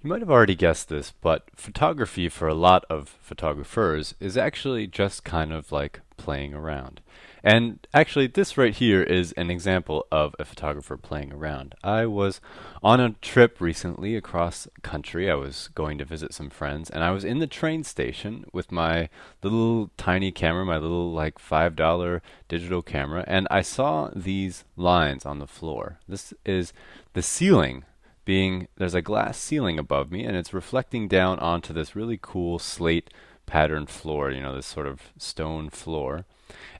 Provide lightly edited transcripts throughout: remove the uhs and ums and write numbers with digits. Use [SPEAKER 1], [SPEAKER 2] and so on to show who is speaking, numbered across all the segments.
[SPEAKER 1] You might have already guessed this, but photography for a lot of photographers is actually just kind of like playing around. And actually, this right here is an example of a photographer playing around. I was on a trip recently across country. I was going to visit some friends, and I was in the train station with my little tiny camera, my little like $5 digital camera, and I saw these lines on the floor. This is the ceiling being there's a glass ceiling above me and it's reflecting down onto this really cool slate patterned floor, this sort of stone floor.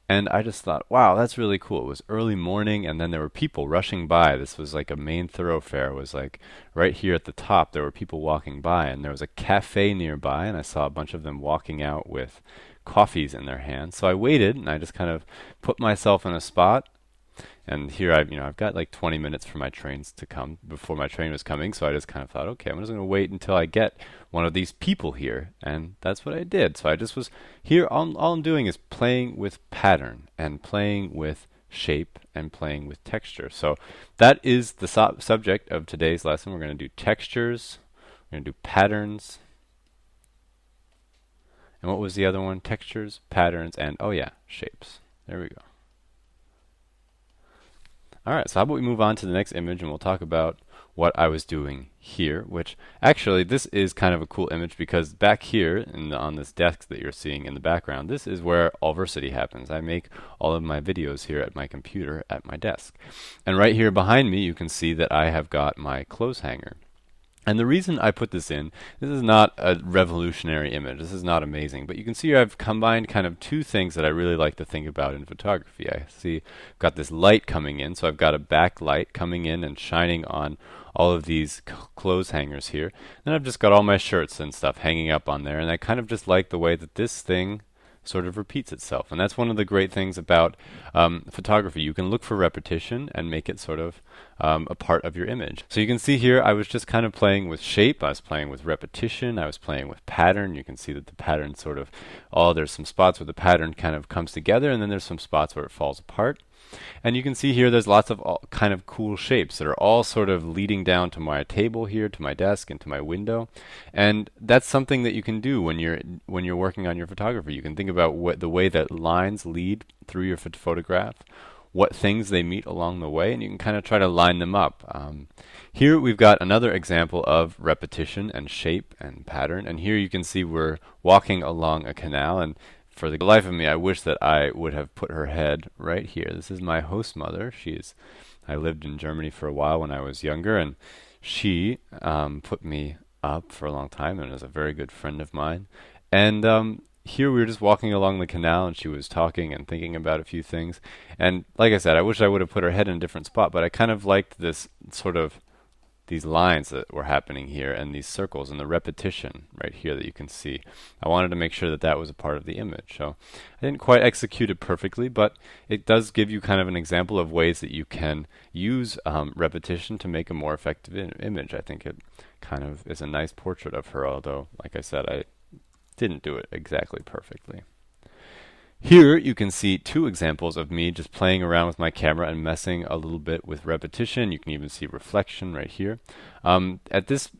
[SPEAKER 1] And I just thought, wow, that's really cool. It was early morning and then there were people rushing by. This was like a main thoroughfare. It was like right here at the top there were people walking by and there was a cafe nearby and I saw a bunch of them walking out with coffees in their hands. So I waited and I just kind of put myself in a spot and here I've got like 20 minutes for my trains to come before my train was coming. So I just kind of thought, okay, I'm just going to wait until I get one of these people here. And that's what I did. So I just was here. All I'm doing is playing with pattern and playing with shape and playing with texture. So that is the subject of today's lesson. We're going to do textures. We're going to do patterns. And what was the other one? Textures, patterns, and oh yeah, shapes. There we go. Alright, so how about we move on to the next image and we'll talk about what I was doing here, which actually this is kind of a cool image because back here on this desk that you're seeing in the background, this is where Allversity happens. I make all of my videos here at my computer at my desk. And right here behind me you can see that I have got my clothes hanger. And the reason I put this is not a revolutionary image. This is not amazing. But you can see I've combined kind of two things that I really like to think about in photography. I see I've got this light coming in. So I've got a backlight coming in and shining on all of these clothes hangers here. Then I've just got all my shirts and stuff hanging up on there. And I kind of just like the way that this thing sort of repeats itself. And that's one of the great things about photography. You can look for repetition and make it sort of a part of your image. So you can see here I was just kind of playing with shape, I was playing with repetition, I was playing with pattern. You can see that the pattern sort of, there's some spots where the pattern kind of comes together and then there's some spots where it falls apart. And you can see here there's lots of kind of cool shapes that are all sort of leading down to my table here, to my desk, and to my window. And that's something that you can do when you're working on your photography. You can think about the way that lines lead through your photograph, what things they meet along the way, and you can kind of try to line them up. Here we've got another example of repetition and shape and pattern. And here you can see we're walking along a canal, and for the life of me, I wish that I would have put her head right here. This is my host mother. I lived in Germany for a while when I was younger, and she put me up for a long time and is a very good friend of mine. And here we were just walking along the canal, and she was talking and thinking about a few things. And like I said, I wish I would have put her head in a different spot, but I kind of liked this sort of these lines that were happening here and these circles and the repetition right here that you can see. I wanted to make sure that that was a part of the image. So I didn't quite execute it perfectly, but it does give you kind of an example of ways that you can use repetition to make a more effective image. I think it kind of is a nice portrait of her, although, like I said, I didn't do it exactly perfectly. Here you can see two examples of me just playing around with my camera and messing a little bit with repetition. You can even see reflection right here. At this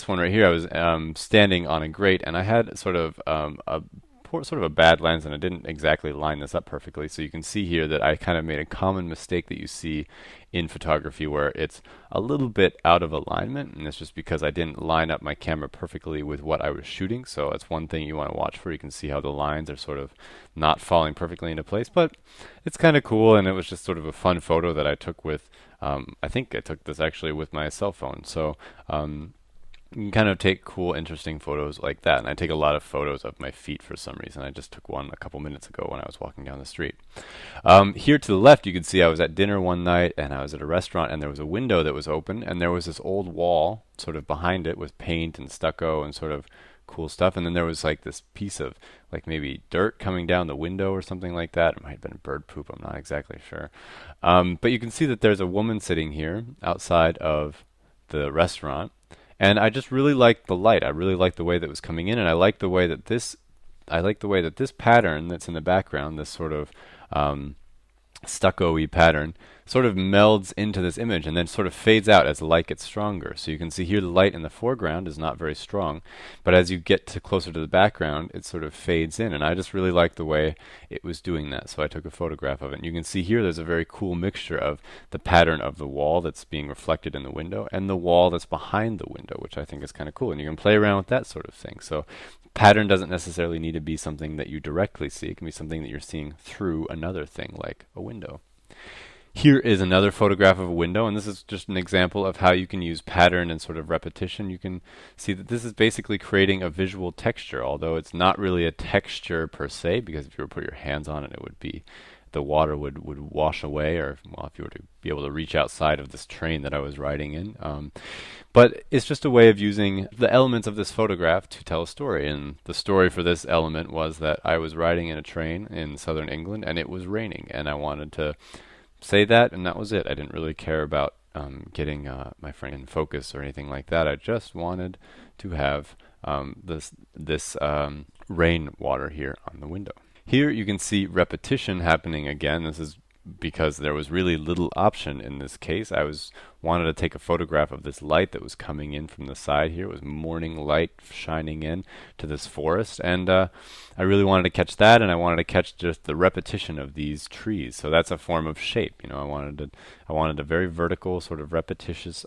[SPEAKER 1] one right here, I was standing on a grate, and I had sort of a bad lens, and I didn't exactly line this up perfectly. So you can see here that I kind of made a common mistake that you see in photography where it's a little bit out of alignment, and it's just because I didn't line up my camera perfectly with what I was shooting. So that's one thing you want to watch for. You can see how the lines are sort of not falling perfectly into place, but it's kind of cool, and it was just sort of a fun photo that I took with, I think I took this actually with my cell phone. So you can kind of take cool, interesting photos like that. And I take a lot of photos of my feet for some reason. I just took one a couple minutes ago when I was walking down the street. Here to the left, you can see I was at dinner one night, and I was at a restaurant, and there was a window that was open, and there was this old wall sort of behind it with paint and stucco and sort of cool stuff. And then there was like this piece of like maybe dirt coming down the window or something like that. It might have been bird poop. I'm not exactly sure. But you can see that there's a woman sitting here outside of the restaurant. And I just really liked the light. I really liked the way that was coming in, and I like the way that this pattern that's in the background, this sort of stucco-y pattern, sort of melds into this image and then sort of fades out as the light gets stronger. So you can see here the light in the foreground is not very strong, but as you get to closer to the background, it sort of fades in. And I just really liked the way it was doing that. So I took a photograph of it. And you can see here there's a very cool mixture of the pattern of the wall that's being reflected in the window and the wall that's behind the window, which I think is kind of cool. And you can play around with that sort of thing. So pattern doesn't necessarily need to be something that you directly see. It can be something that you're seeing through another thing like a window. Here is another photograph of a window, and this is just an example of how you can use pattern and sort of repetition. You can see that this is basically creating a visual texture, although it's not really a texture per se, because if you were to put your hands on it, it would be the water would wash away, or well, if you were to be able to reach outside of this train that I was riding in. But it's just a way of using the elements of this photograph to tell a story. And the story for this element was that I was riding in a train in southern England, and it was raining, and I wanted to say that, and that was it. I didn't really care about getting my friend in focus or anything like that. I just wanted to have this rain water here on the window. Here you can see repetition happening again. This is because there was really little option in this case. I wanted to take a photograph of this light that was coming in from the side here. It was morning light shining in to this forest, and I really wanted to catch that, and I wanted to catch just the repetition of these trees. So that's a form of shape. You know, I wanted a very vertical, sort of repetitious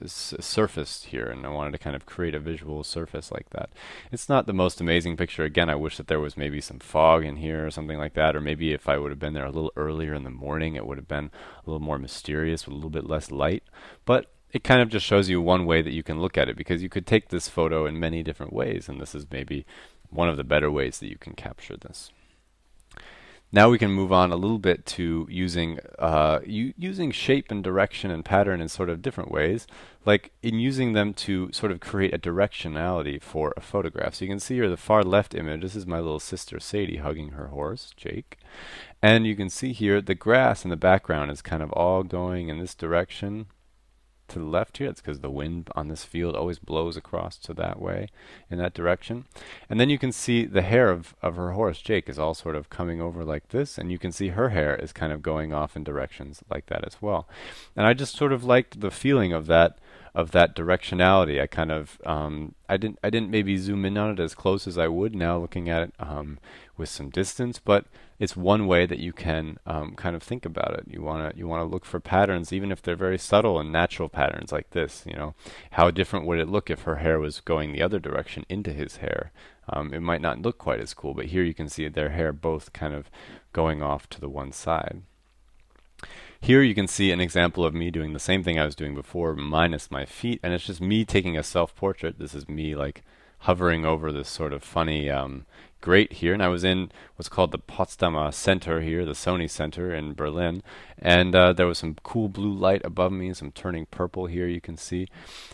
[SPEAKER 1] surface here, and I wanted to kind of create a visual surface like that. It's not the most amazing picture. Again, I wish that there was maybe some fog in here or something like that, or maybe if I would have been there a little earlier in the morning, it would have been a little more mysterious with a little bit less light. But it kind of just shows you one way that you can look at it, because you could take this photo in many different ways, and this is maybe one of the better ways that you can capture this. Now we can move on a little bit to using using shape and direction and pattern in sort of different ways, like in using them to sort of create a directionality for a photograph. So you can see here the far left image. This is my little sister Sadie hugging her horse, Jake. And you can see here the grass in the background is kind of all going in this direction to the left here. It's because the wind on this field always blows across to that way, in that direction. And then you can see the hair of her horse, Jake, is all sort of coming over like this, and you can see her hair is kind of going off in directions like that as well. And I just sort of liked the feeling of that directionality. I kind of I didn't maybe zoom in on it as close as I would now looking at it with some distance, but it's one way that you can kind of think about it. You wanna look for patterns, even if they're very subtle and natural patterns like this. You know, how different would it look if her hair was going the other direction into his hair? It might not look quite as cool, but here you can see their hair both kind of going off to the one side. Here you can see an example of me doing the same thing I was doing before, minus my feet, and it's just me taking a self-portrait. This is me like hovering over this sort of funny grate here, and I was in what's called the Potsdamer Center here, the Sony Center in Berlin, and there was some cool blue light above me, some turning purple here you can see,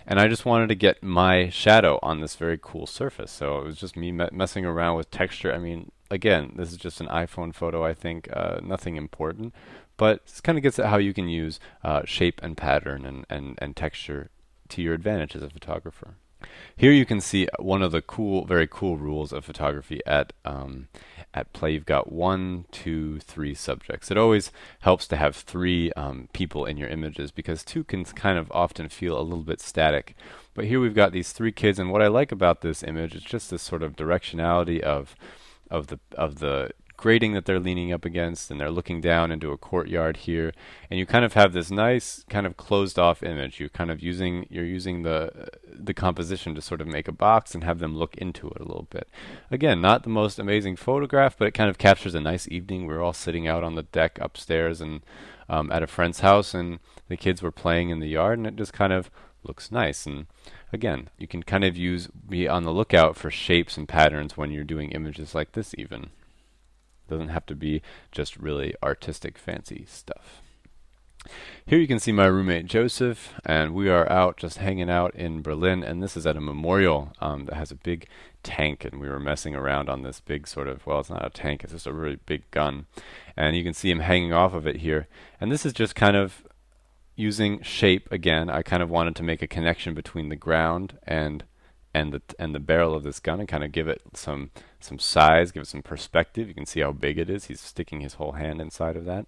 [SPEAKER 1] and I just wanted to get my shadow on this very cool surface. So it was just me messing around with texture. I mean, again, this is just an iPhone photo, I think, nothing important, but this kind of gets at how you can use shape and pattern and texture to your advantage as a photographer. Here you can see one of the very cool rules of photography at play. You've got 1, 2, 3 subjects. It always helps to have 3 people in your images, because 2 can kind of often feel a little bit static. But here we've got these 3 kids, and what I like about this image is just this sort of directionality of the grating that they're leaning up against, and they're looking down into a courtyard here, and you kind of have this nice kind of closed off image. You're using the composition to sort of make a box and have them look into it a little bit. Again, not the most amazing photograph, but it kind of captures a nice evening. We're all sitting out on the deck upstairs and at a friend's house, and the kids were playing in the yard, and it just kind of looks nice. And again, you can kind of be on the lookout for shapes and patterns when you're doing images like this even. Doesn't have to be just really artistic, fancy stuff. Here you can see my roommate Joseph, and we are out just hanging out in Berlin, and this is at a memorial that has a big tank, and we were messing around on this big sort of, well, it's not a tank, it's just a really big gun, and you can see him hanging off of it here. And this is just kind of using shape again. I kind of wanted to make a connection between the ground and the barrel of this gun, and kind of give it some size, give it some perspective. You can see how big it is. He's sticking his whole hand inside of that.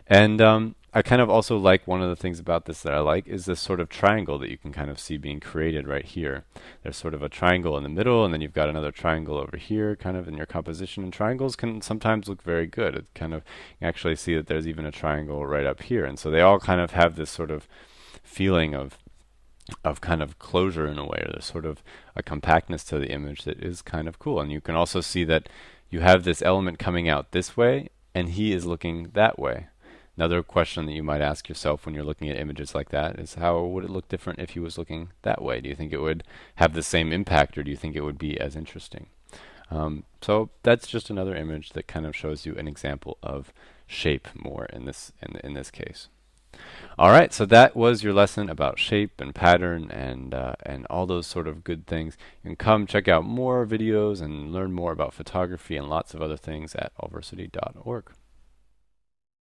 [SPEAKER 1] And I kind of also like one of the things about this that I like is this sort of triangle that you can kind of see being created right here. There's sort of a triangle in the middle, and then you've got another triangle over here, kind of in your composition. And triangles can sometimes look very good. It kind of, you actually see that there's even a triangle right up here. And so they all kind of have this sort of feeling of kind of closure in a way, or there's sort of a compactness to the image that is kind of cool. And you can also see that you have this element coming out this way, and he is looking that way. Another question that you might ask yourself when you're looking at images like that is, how would it look different if he was looking that way? Do you think it would have the same impact, or do you think it would be as interesting? So that's just another image that kind of shows you an example of shape more in this case. All right, so that was your lesson about shape and pattern and all those sort of good things. You can come check out more videos and learn more about photography and lots of other things at allversity.org.